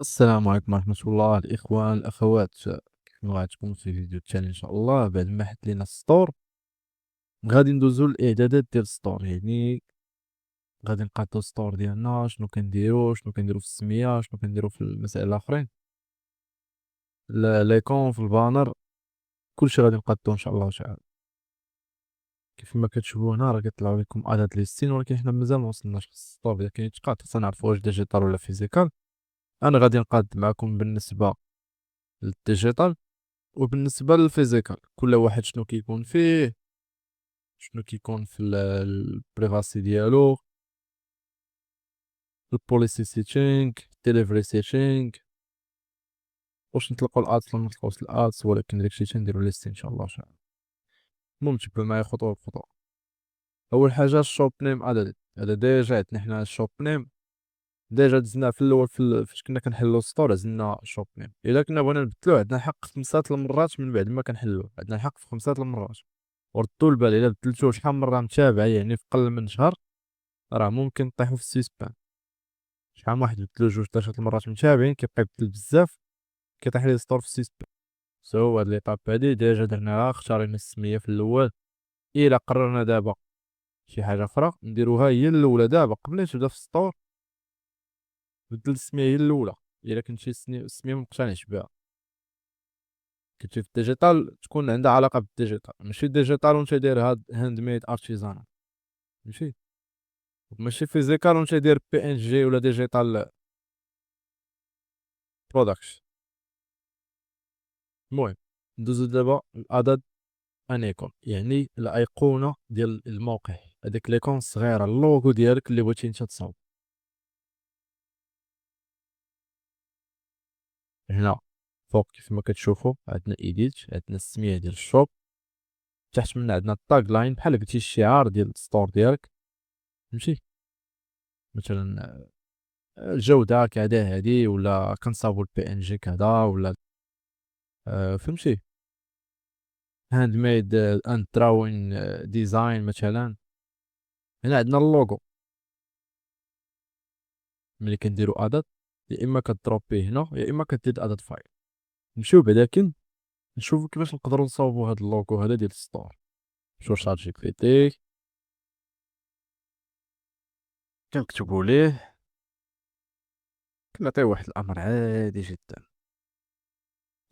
السلام عليكم ورحمة الله الإخوان الأخوات، كيف غادي في فيديو تاني إن شاء الله بعد ما حيت لينا السطور. غادي ندوزو للإعدادات ديال السطور، يعني غادي نقادو السطور ديالنا، شنو كنديرو في السمية، شنو كنديرو في المسائل الآخرين، ليكون في البانر، كلشي غادي نقادو إن شاء الله تعالى. كيف ما كتشوفو هنا راه كيطلعو لكم أداة ليستين، ولكن حنا مازال موصلناش للسطور ديال كاين يتقاد، خاصنا نعرفو واش ديجيتال ولا فيزيكال. أنا غادي نقاد معاكم بالنسبة للديجيتال وبالنسبة للفيزيكال، كل واحد شنو كيكون فيه، شنو كيكون في البريفاسي ديالو، البوليسي سيتينغ، ديليفري سيتينغ، واش نطلقوا الادس ولا نطلقوش الادس، ولكن داكشي تنديرو ليست ان شاء الله تعالى. المهم تبعوا معايا خطوه بخطوه. اول حاجه الشوب نيم ادد، هذا ديجا عندنا حنا الشوب نيم، ديجا دزنا في الاول فاش كنا كنحلو السطور دزنا شوب نيم. الا كنا بغينا نبدلوه عندنا الحق 5 المرات من بعد ما كنحلوه، عندنا الحق في 5 المرات. وردوا البال الا بدلتوه شحال من مره متابعه، يعني في قل من شهر، راه ممكن طيحوا في السيسبان. شحال من واحد بدلو جوج 3 المرات متابعين كيبقى يبدل بزاف، كيطيح ليه السطور في السيسبان. سو هاد ليطاب هادي ديجا درناها، اختارينا السمية في الأول. إلا قررنا دابا شي حاجة أخرى نديروها هي الأولى دابا قبل ما تبدا في السطور، بدل السمية هي الأولى. إلا كنتي السمية مقتنعش بها، كنتي في الديجيتال تكون عندها علاقة بالديجيتال، ماشي ديجيتال وانت داير هاد هاند ميد ارتيزان، ماشي. ماشي فيزيكال وانت داير بي ان جي ولا ديجيتال برودكت. المهم ندوزو دابا الأداة ان ايكون، يعني الايقونه ديال الموقع، هذيك ليكون الصغيره، اللوغو ديالك اللي بغيتي انت تصاوب. هنا فوق كيف ما كتشوفوا عندنا ايديت، عندنا السميه ديال الشوب، تحت منا عندنا التاغ لاين بحال قلتي الشعار ديال الستور ديالك، فهمتي. مثلا الجوده كذا هادي، ولا كنصاوبوا البي ان جي كذا، ولا فهمتي، هاند ميد اند دراوين ديزاين مثلا. هنا عندنا اللوغو، ملي كنديرو ادات يا اما كدروبيه هنا يا اما كدير ادات فايل. نمشيو بعدا نشوفو كيفاش نقدروا نصاوبوا هاد اللوغو هذا ديال الستور. نمشيو شات جي بي تي، كنكتبوا ليه، كنعطيه واحد الامر عادي جدا.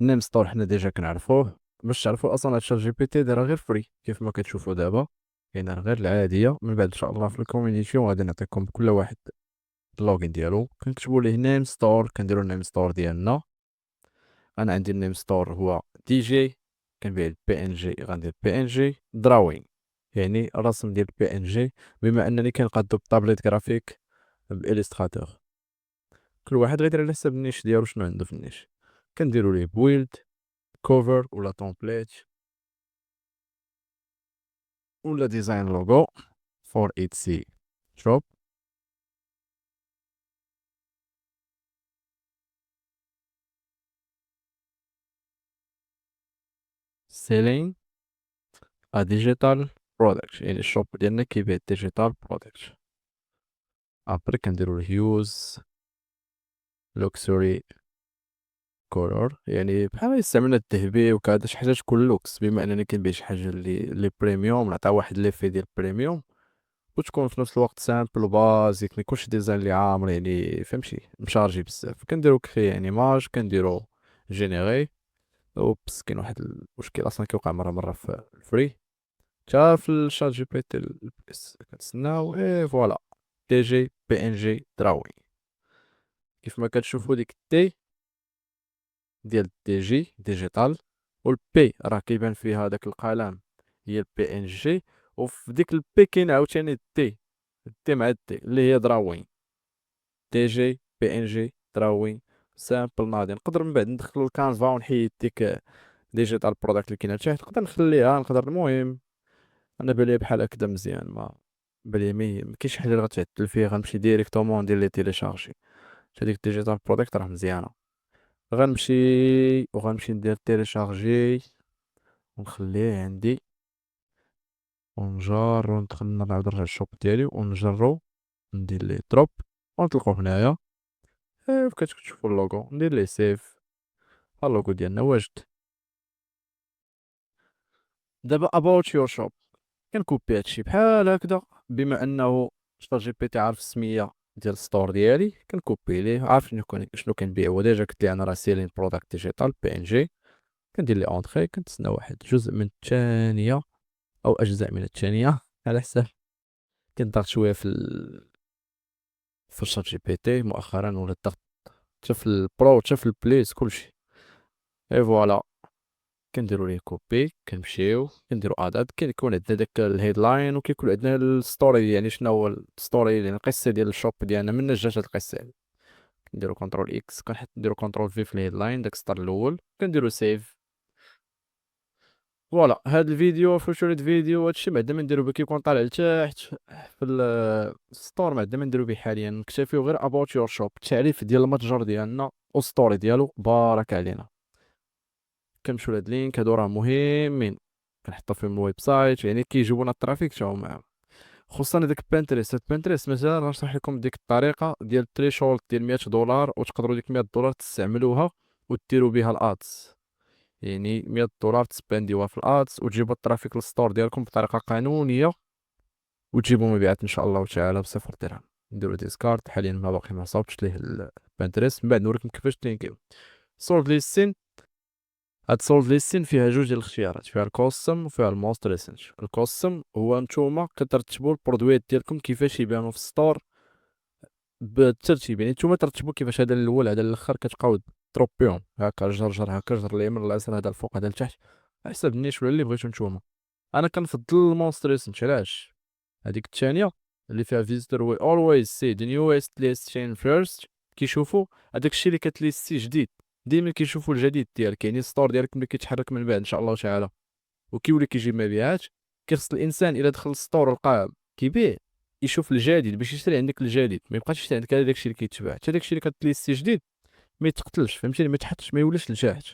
النيم ستور حنا ديجا كنعرفوه، باش تعرفوا اصلا هاد شات جي بي تي دايره غير فري كيف ما كتشوفوا دابا، كاينه غير العاديه. من بعد ان شاء الله في الكوميونيتي وغادي نعطيكم كل واحد اللوغين ديالو. كنكتبوا ليه نيم ستور، كنديروا النيم ستور ديالنا. انا عندي النيم ستور هو دي جي، كنبيع البي ان جي، غندير بي ان جي دراوين، يعني الرسم ديال البي ان جي، بما انني كنقادو بطابليت جرافيك باليستراتور. كل واحد غيدير على حساب النيش ديالو شنو عنده في النيش. كنديرو ليه بويلد، كوفر ولا تومبليت ولا ديزاين لوغو فور ات سي شوب. سيلين ا ديجيتال برودكت، يعني الشوب ديالنا كيبيع ديجيتال برودكت. ابري كنديرو الهيوز لوكسوري كولور، يعني بحال يستعملنا الذهبي وكذا، شي حاجه تكون لوكس، بما انني كنبيع شي حاجه اللي بريميوم، نعطيها واحد ليفي ديال بريميوم، وتكون في نفس الوقت سامبل وبازيك، ما يكونش ديزاين اللي عامر يعني فهمتي مشارجي بزاف. كنديرو كري يعني ايماج، كنديرو جينيري. اوبس كاين واحد المشكل اصلا كيوقع مره في الفري، تا في الشات جي بي تي البليس كنتسناو اي فوالا. تي جي بي ان جي دراوي، كيف ما كتشوفوا ديك تي ديال دي جي ديجيتال، والبي راه كيبان فيها داك القلم هي البي ان جي، وفي ديك البي كاين عاوتاني التي، التي مع التي اللي هي دراوين. دي جي بي ان جي دراوين سامبل ناضي. نقدر من بعد ندخلو الكانفا ونحيد ديك ديجيتال برودكت اللي كاينه تحت، نقدر نخليها، نقدر المهم انا بالي بحال هكدا مزيان. ما بالي ما كاينش حاجه اللي غتعدل فيه، غنمشي ديريكتومون ندير لي تيليشارجي. هاديك ديجيتال برودكت راه مزيانه. غنمشي ندير تيليشارجي ونخليه عندي، ونجر وندخل نعاود نرجع الشوب ديالي ونجرو، ندير ليه دروب ونطلقو هنايا. كتشوفوا اللوغو ندير ليه سيف. ها اللوغو ديالنا واجد. دابا about your shop كنكوبي هادشي بحال هكذا، بما انه شات جي بي تي عارف السميه ديال الستور ديالي كنكوبي ليه، عارف شنو كنبيع هو ديجا، قلت ليه انا راه سيلين بروداكت ديجيتال بي ان جي. كندير لي اونطري، كنتسنى واحد جزء من الثانيه او اجزاء من الثانيه على حسب. كنضغط شويه في الشات جي بي تي مؤخرا، ولا الضغط حتى في البرو حتى في البليس كلشي. اي فوالا، كنديرو ليه كوبي، كنمشيو كنديرو اداد، كيكون عندنا داك الهيدلاين، وكيكون عندنا الستوري، يعني شنو هو الستوري، يعني القصه ديال الشوب ديالنا من جات هاد القصه هادي. كنديرو كونترول اكس، كنحط نديرو كونترول في في الهيدلاين داك السطر الاول، كنديرو سيف. فوالا، هاد الفيديو فوتوريت فيديو هادشي بعدا ما نديرو به، كيكون طالع لتحت في الستور، بعدا ما نديرو به حاليا، نكتفيو غير اباوت يور شوب، التعريف ديال المتجر ديالنا والستوري ديالو بارك علينا. كنمشيو لهاد اللينك، هادو راه مهمين، كنحطو فيهم الويب سايت، يعني كيجيبونا الترافيك حتى هما. خصوصا هذاك بانتريست، هاد بانتريست مثلا غنشرح لكم ديك الطريقه ديال التريشولد ديال 100 دولار، وتقدروا ديك 100 دولار تستعملوها وديروا بها الادز. يعني 100 دولار تسبانديوها في الادز وتجيبوا الترافيك للستور ديالكم بطريقه قانونيه، وتجيبوا مبيعات ان شاء الله تعالى بصفر درهم. نديرو ديسكارد حاليا، ما باقي ما صاوبتش ليه البانتريست، من بعد نوريكم كيفاش تلينكيو. سولف ليستين، هاد سولف ليستين فيها جوج ديال الاختيارات، فيها الكوستم وفيها الموست ريسنت. الكوستم هو نتوما كترتبوا البرودويات ديالكم كيفاش يبانوا في الستور بالترتيب، يعني نتوما ترتبوا كيفاش هذا الاول هذا الاخر، كتبقاو تروبيهم هكا جر هكا جر اليمين اليسار، هذا الفوق هذا التحت، على حسب النيش ولا اللي بغيتو نتوما. انا كنفضل المونست ريسنت. علاش؟ هذيك الثانيه اللي فيها فيزيتور وي اولويز سي ذا نيوست ليستين فيرست، كيشوفوا هذاك الشيء اللي كتليستي جديد، ديما كيشوفوا الجديد ديالك، يعني الستور ديالك ملي كيتحرك من بعد ان شاء الله تعالى وكيولي كيجيب مبيعات. كيخص الانسان الا دخل الستور ولقاه كيبيع، يشوف الجديد باش يشري عندك الجديد، ما يبقاش يشري عندك هذاك الشيء اللي كيتباع. حتى داك الشيء اللي كتليستي جديد ما يتقتلش، فهمتيني، ما يتحطش، ما يوليش لتحت.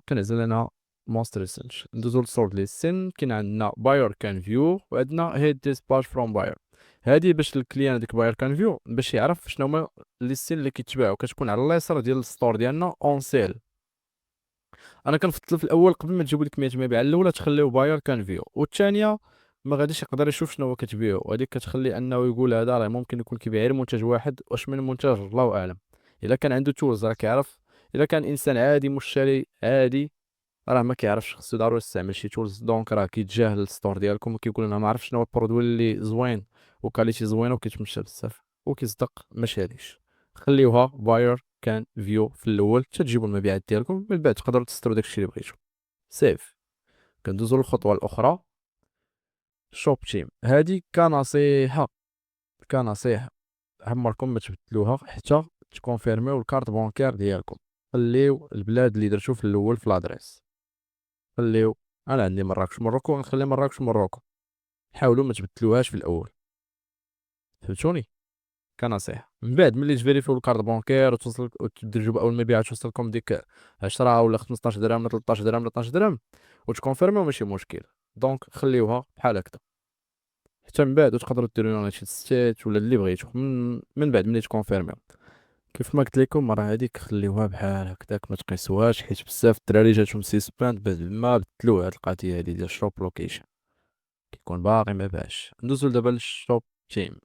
كنعزل انا ماستر ريسيرش، ندوزو للسورد ليستين. كاين عندنا باير كان فيو، وعندنا هيد ديسباش فروم باير. هادي باش الكليان ديك باير كان فيو باش يعرف شنو هما ليستين اللي كيتباعو، كتكون على اليسار ديال الستور ديالنا اون سيل. انا كنفضل في الاول قبل ما تجيبوا لك 100 مبيعه الاولى تخليو باير كان فيو، والثانيه ما غاديش يقدر يشوف شنو هو كتبيعو، وهذيك كتخلي انه يقول هذا راه ممكن يكون كيبيع غير منتج واحد، واش من منتج الله اعلم. الا كان عنده تولز راه كيعرف. الا كان انسان عادي مشتري عادي راه ما كيعرفش، خصو ضروري يستعمل شي تولز، دونك راه كيتجاهل الستور ديالكم وكيقول انا ما عرفتش شنو هو البرودوي اللي زوين وكاليتي زوينه وكيتمشى بزاف وكيصدق، ما شاريش. خليوها باير كان فيو في الاول حتى تجيبوا المبيعات ديالكم، من بعد تقدروا تستروا داكشي اللي بغيتو. سيف. كندوزو للخطوه الاخرى، شوب تيم. هادي كنصيحه، كنصيحه عمركم ما تبدلوها حتى تكونفيرميو الكارت بونكير ديالكم. خليو البلاد اللي درتو في الاول في لادريس، خليو. انا عندي مراكش موروكو، غنخلي مراكش موروكو. حاولوا ما تبدلوهاش في الاول، فهمتوني؟ كنصيحه. من بعد ملي تفيريفيو الكارت بونكير وتوصل وتدرجوا باول مبيعات توصلكم ديك 10 ولا 15 درهم ولا 13 درهم ولا 12 درهم وتكونفيرميو، ماشي مشكل. دونك خليوها بحال هكذا حتى من بعد، وتقدروا ديروا لنا شي ستيت ولا اللي بغيتو من بعد ملي تكونفيرميو. كيف ما قلت لكم راه هذيك خليوها بحال هكذاك، ما تقيسوهاش، حيت بزاف الدراري جاتهم سيسباند بعد ما بدلوا هاد القضيه هادي ديال الشوب لوكيشن، كيكون باقي ما باش. ندوزو دابا للشوب تيم،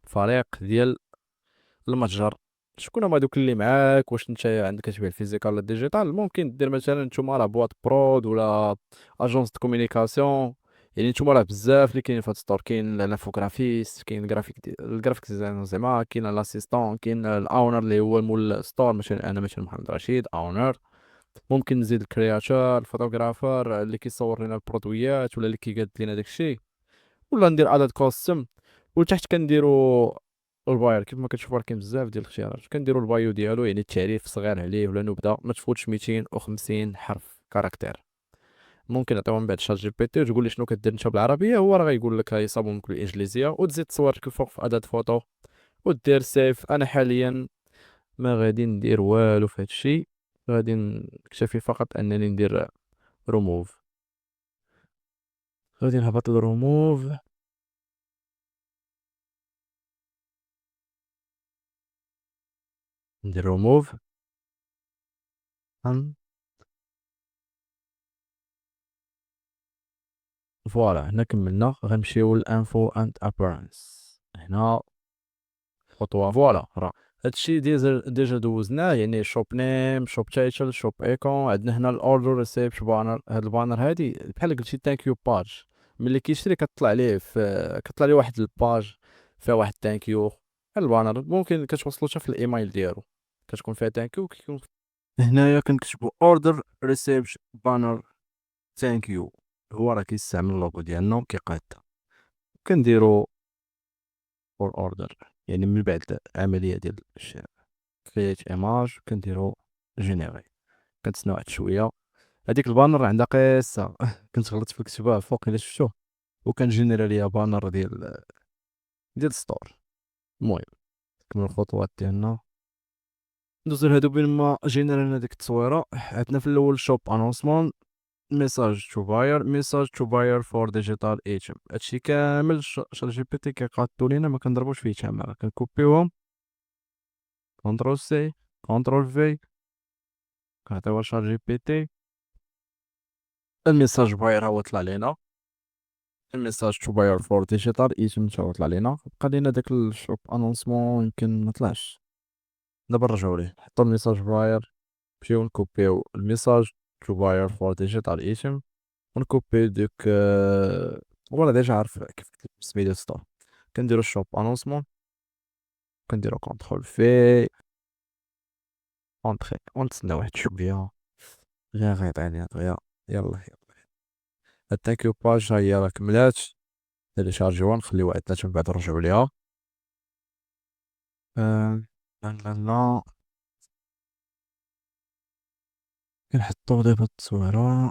الفريق ديال المتجر. شكون هما دوك اللي معاك؟ واش انت عندك كتبيع الفيزيكال ولا الديجيتال؟ ممكن دير مثلا نتوما راه بواط برود ولا اجونس دو كومونيكاسيون، يعني نتوما راه بزاف اللي كاين في هاد ستور. كاين الانفوغرافيست، كاين الجرافيك ديزاينر زعما، كاين الاسيستون، كاين الاونر اللي هو مول الستور، انا مثلا محمد رشيد اونر. ممكن نزيد الكرياتور، الفوتوغرافر اللي كيصور لنا البرودويات ولا اللي كيقاد لنا داكشي، ولا ندير عدد كوستم. وتحت كنديرو الباير. كيف ما كتشوفوا راه كاين بزاف ديال الاختيارات. كنديرو البايو ديالو، يعني التعريف صغير عليه ولا نبذه، ما تفوتش 250 حرف كاركتير. ممكن نعطيو من بعد شات جي بي تي وتقول لي شنو كدير انت بالعربيه، هو راه غيقول لك يصاوبهم لك بالانجليزيه، وتزيد تصورك الفوق في اداه فوتو ودير سيف. انا حاليا ما غادي ندير والو في هادشي، غادي نكتفي فقط انني ندير ريموف. غادي نهبط للريموف. ندير remove and فوالا. هنا كملنا، غنمشيو للانفو اند ابيرنس. هنا خطوة فوالا راه هادشي ديجا دوزناه، يعني شوب نيم، شوب تايتل، شوب ايكون. عندنا هنا الاوردر ريسيبت بانر. هاد البانر هادي بحال قلتي ثانك يو باج، ملي كيشري كطلع ليه كطلع ليه واحد الباج فيها واحد ثانك يو. البانر ممكن كتوصلو حتى في الايميل ديالو، كتكون فيها ثانك يو. كيكون هنايا كنكتبو اوردر ريسيبت بانر ثانك يو، هو راه كيستعمل اللوغو ديالنا كيقادها. كنديرو فور اوردر، يعني من بعد العملية ديال كرييت ايماج كنديرو جينيري. كنتسناو واحد شويه. هذيك البانر عندها قصه كنت غلطت في الكتابه فوق الا شفتو، وكان جينيرا ليا بانر ديال ستور. المهم كمل الخطوات ديالنا، ندوزو لهادو. بين ما جينيرالنا ديك التصويره، عندنا في الاول شوب انونسمون، ميساج تو باير، ميساج تو باير فور ديجيتال ايتم. هادشي كامل شات جي بي تي كيقادو لينا، ما كنضربوش فيه تماما. كنكوبيوهم كونترول سي كونترول في، كنعطيوها شات جي بي تي. الميساج باير هو طلع لينا، الميساج تو باير فور ديجيتال ايتم تا هو طلع لينا. بقى لينا داك الشوب انونسمون يمكن ما طلعش، دابا نرجعو ليه. نحطو الميساج باير، نمشيو نكوبيو الميساج تو باير فور ديجيتال ايتم، ونكوبيو ديك ولا ديجا عارف كيف كتب سميتو ستور. كنديرو الشوب انونسمون، كنديرو كونترول في اونطري، ونتسناو واحد شويه غير غيطيني دغيا. يلا يلا، هاد ثانك يو باج ها هي راه كملات. تيليشارجيوها نخليوها عندنا من بعد نرجعو ليها. لا لا لا، كنحطو دابا التصويرة،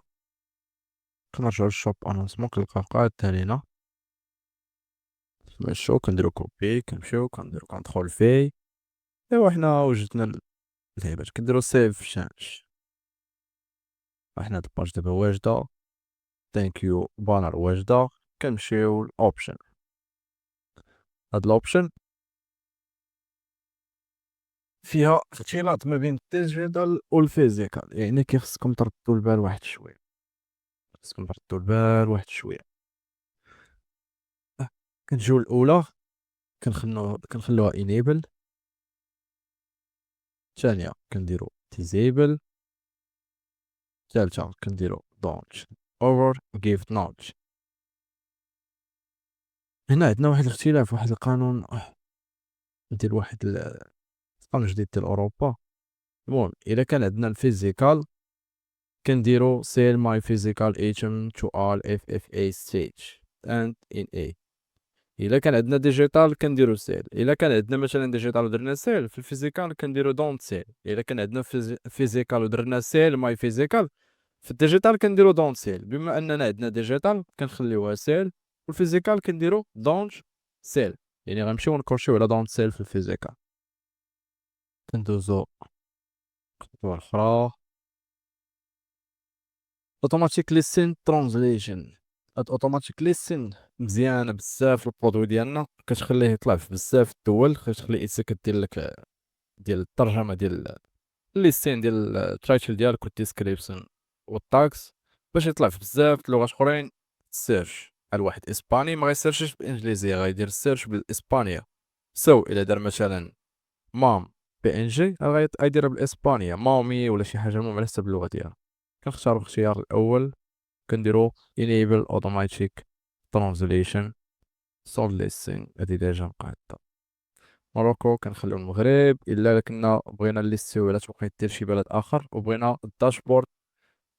كنرجعو للشوب انونسمون كنلقى قاعدة لينا. نمشيو كنديرو كوبي، كنمشيو كنديرو كونترول في. ايوا حنا وجدنا اللعيبات، كنديرو سيف شانج. حنا هاد الباج دابا واجدة، ثانك يو بانر واجدة. كنمشيو لاوبشن. هاد الاوبشن فيها اختلاط ما بين الديجيتال والفيزيكال، يعني كيخصكم تردو البال واحد شوية، خصكم تردو البال واحد شوية. كنجيو الاولى، كنخلوها انيبل. الثانية كنديرو disable. الثالثة كنديرو don't over give nudge. هنا عندنا واحد الاختلاف، واحد القانون ديال واحد القانون جديد ديال اوروبا. المهم الا كان عندنا الفيزيكال كنديرو sell my physical item to all FFA stage and in A. الا كان عندنا ديجيتال كنديرو سيل. الا كان عندنا مثلا ديجيتال ودرنا سيل في الفيزيكال كنديرو دونت سيل. الا كان عندنا فيزيكال ودرنا سيل ماي فيزيكال، في الديجيتال كنديرو دونت سيل. بما اننا عندنا ديجيتال كنخليوها سيل، والفيزيكال كنديرو دونت سيل. يعني غنمشيو نكرشيو على دونت سيل في الفيزيكال. كندوزو خطوة اخرى، اوتوماتيك ليسن ترانزليشن. هاد اوتوماتيك ليسن مزيانه بزاف البرودوي ديالنا، كتخليه يطلع في بزاف الدول، كتخلي ايسا كدير لك ديال الترجمه ديال الليسين ديال التايتل ديالك والديسكريبشن والتاكس، باش يطلع في بزاف اللغات اخرين. سيرش على واحد اسباني ما غيسيرشش بالانجليزيه، غيدير السيرش بالاسبانيه. الا دار مثلا مام بي ان جي غيديرها بالاسبانيه مامي ولا شي حاجه، المهم على حسب اللغه ديالها. كنختارو الاختيار الاول، كنديرو enable automatic translation solve listing. هادي ديجا مقادة. موروكو كنخليو المغرب. الا كنا بغينا ليستيو ولا تبقى دير شي بلد اخر وبغينا الداشبورد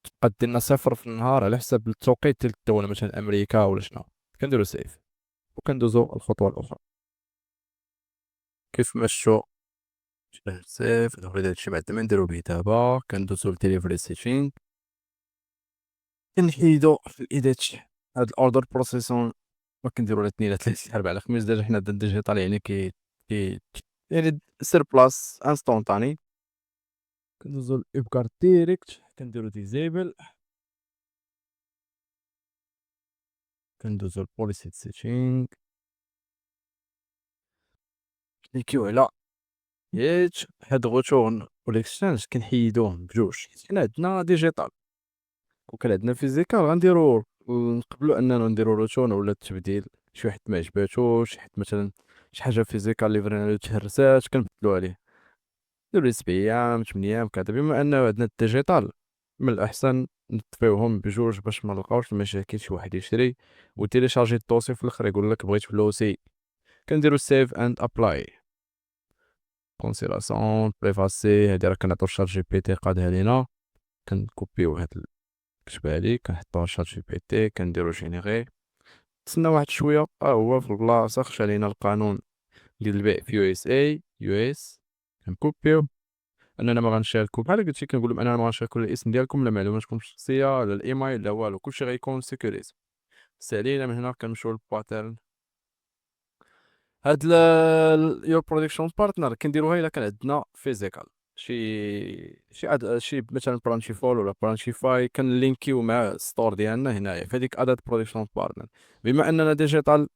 تبقى ديرنا صفر في النهار على حسب التوقيت ديال الدولة، مثلا امريكا ولا شنو، كنديرو سيف وكندوزو الخطوة الاخرى. كيف ما شفتو سيف نوري هادشي بعد ما نديرو به دابا. كندوزو لديليفري سيتينغ، كنحيدو في الايديت هاد الاوردر بروسيسون، وكنديرو على 2 على 3 4 على 5. ديجا حنا ديجيتال يعني كي يعني سير بلاس انستونطاني. كندوزو لإبكار ديريكت، كنديرو ديزيبل، كندوزو لبوليسي سيتينغ، كليكيو على حيت هاد غوتون والاكسشانج كنحيدوهم بجوج، حيت حنا عندنا ديجيتال وكان عندنا فيزيكال غنديرو نقبلو اننا نديرو روتون ولا التبديل، شي واحد ما عجباتوش حيت مثلا شي حاجه فيزيكال اللي فرينا تهرسات كنبدلو عليه، نديرو 7 ايام 8 ايام كذا. بما ان عندنا الديجيتال من الاحسن نطفيوهم بجوج باش ما نلقاوش المشاكل، شي واحد يشري وتيليشارجي الدوسي في الاخر يقول لك بغيت فلوسي. كنديرو سيف اند ابلاي كونسيلاسيون بريفاسي، هادي راه كنعطيو شات جي بي تي قادها لينا، كنكوبيو هاد كتبها لي كنحطوها شات جي بي تي كنديرو جينيري. تسنى واحد شويه هو في البلاصه خشى علينا القانون ديال البيع في يو اس اي يو اس، كنكوبيو اننا ما غنشاركو بحال قلتي كنقول لهم اننا ما غنشاركو لا الاسم ديالكم لا معلوماتكم الشخصيه لا الايميل لا والو، كلشي غيكون سيكوريز. سالينا من هنا كنمشيو للباترن. هاد يور برودكشن بارتنر كنديروها الا كان عندنا فيزيكال شي مثلا برانشي فول ولا برانشي فاي كنلينكيو مع الستور ديالنا هنايا فهاديك اداه برودكشن بارتنر. بما اننا ديجيتال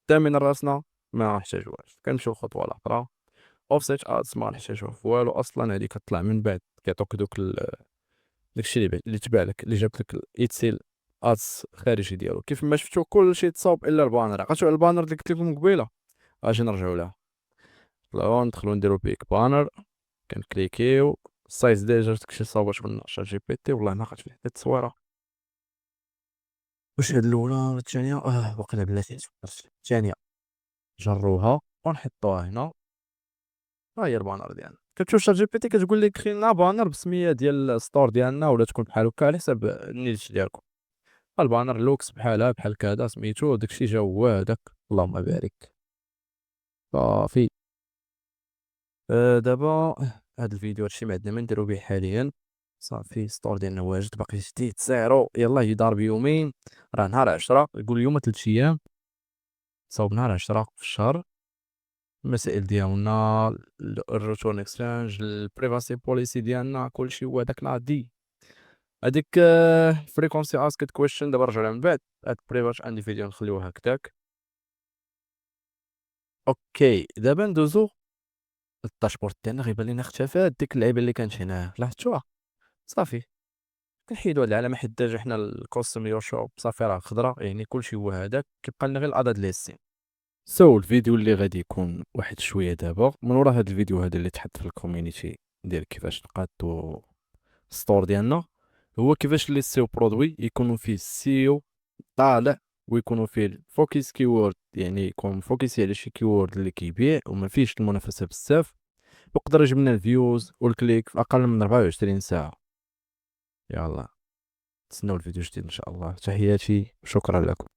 تامين راسنا ما نحتاجوهاش، كنمشيو الخطوه الاخرى اوفسيت ادز ما نحتاجوه في والو اصلا، هادي كطلع من بعد كيعطوك داكشي اللي تبع لك اللي جاب لك الايتسيل ادز خارجي ديالو. كيف ما شفتو كلشي تصاوب الا البانر، عقلتو على البانر اللي قلت لكم قبيله اجي نرجعو لها. نطلعو ندخلو نديرو بيك بانر كنكليكيو السايز ديجا داكشي صاوبات من شات جي بي تي. والله ما عقلت في حتى التصويره واش هاد الاولى ولا الثانيه، واقيلا بلاتي الثانيه جروها ونحطوها هنا. ها هي البانر ديالنا، كتشوف شات جي بي تي كتقول لك خلي لنا بانر بسميه ديال الستور ديالنا ولا تكون بحال هكا على حساب النيش ديالكم. البانر لوكس بحالها بحال كذا سميتو داكشي جا هو هذاك. اللهم بارك صافي. دابا هاد الفيديو هادشي ما عندنا ما نديرو به حاليا. صافي ستور ديالنا واجد باقي جديد زيرو، يلاه يدار بيومين، راه نهار 10 يقول اليوم 3 ايام، صوب نهار 10 في الشهر. المسائل ديالنا الروتون اكسشانج البريفاسي بوليسي ديالنا كلشي هو داك ناضي. هذيك فريكونسي اسكت كويشن دابا رجعوا لها من بعد. هاد بريفاش عندي فيديو نخليوه هكذاك. اوكي دابا ندوزو الداشبورد ديالنا، غيبان لينا اختفات ديك اللعيبه اللي كانت هنا لاحظتوها. صافي كنحيدو هاد العلامه حيت ديجا حنا الكوستوم يور شوب صافي راه خضرا، يعني كلشي هو هذاك، كيبقى لنا غير الاعداد ليستين. الفيديو اللي غادي يكون واحد شويه دابا من ورا هاد الفيديو هذا اللي تحط في الكوميونيتي ديال كيفاش نقادو الستور ديالنا، هو كيفاش ليستيو برودوي يكونوا فيه السيو طالع ويكونوا فيه الفوكس كيورد، يعني يكون فوكسي على شي كيورد اللي كيبيع وما فيش المنافسه بزاف، ويقدر يجيب لنا الفيوز والكليك في اقل من 24 ساعه. يلا تسناو الفيديو جديد ان شاء الله. تحياتي وشكرا لكم.